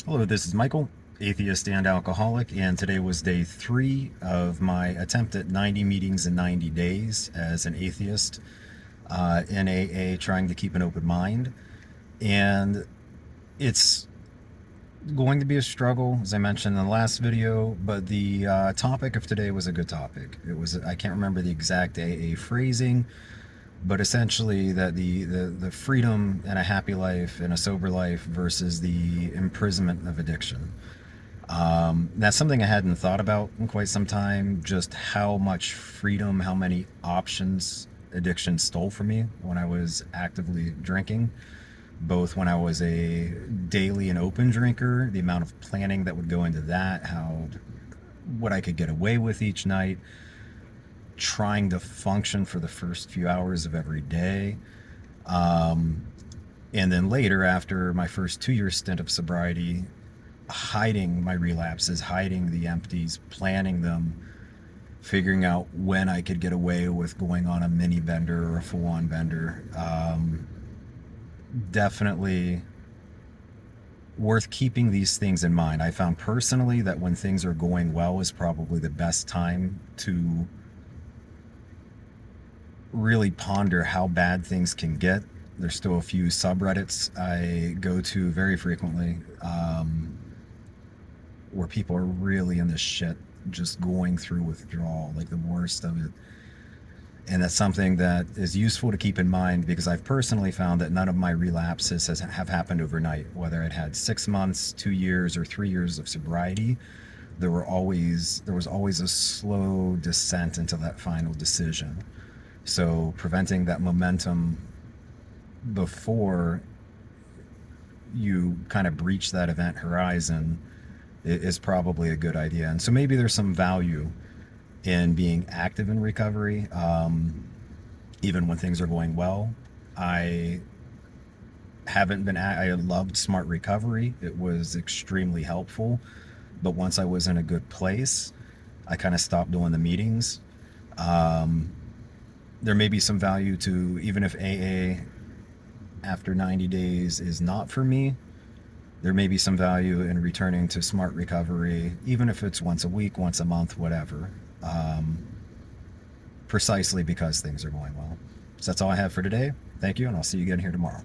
Hello, this is Michael, atheist and alcoholic, and today was day 3 of my attempt at 90 meetings in 90 days as an atheist in AA, trying to keep an open mind. And it's going to be a struggle, as I mentioned in the last video, but the topic of today was a good topic. I can't remember the exact AA phrasing, but essentially that the freedom and a happy life and a sober life versus the imprisonment of addiction. That's something I hadn't thought about in quite some time, just how much freedom, how many options addiction stole from me when I was actively drinking, both when I was a daily and open drinker, the amount of planning that would go into that, what I could get away with each night, trying to function for the first few hours of every day. And then later, after my first 2-year stint of sobriety, hiding my relapses, hiding the empties, planning them, figuring out when I could get away with going on a mini bender or a full-on bender. Definitely worth keeping these things in mind. I found personally that when things are going well is probably the best time to really ponder how bad things can get. There's still a few subreddits I go to very frequently where people are really in this shit, just going through withdrawal, like the worst of it. And that's something that is useful to keep in mind, because I've personally found that none of my relapses have happened overnight. Whether I'd had 6 months, 2 years, or 3 years of sobriety, there was always a slow descent into that final decision. So preventing that momentum before you kind of breach that event horizon is probably a good idea. And so maybe there's some value in being active in recovery, even when things are going well. I loved Smart Recovery. It was extremely helpful. But once I was in a good place, I kind of stopped doing the meetings. There may be some value to, even if AA after 90 days is not for me, there may be some value in returning to Smart Recovery, even if it's once a week, once a month, whatever, precisely because things are going well. So that's all I have for today. Thank you, and I'll see you again here tomorrow.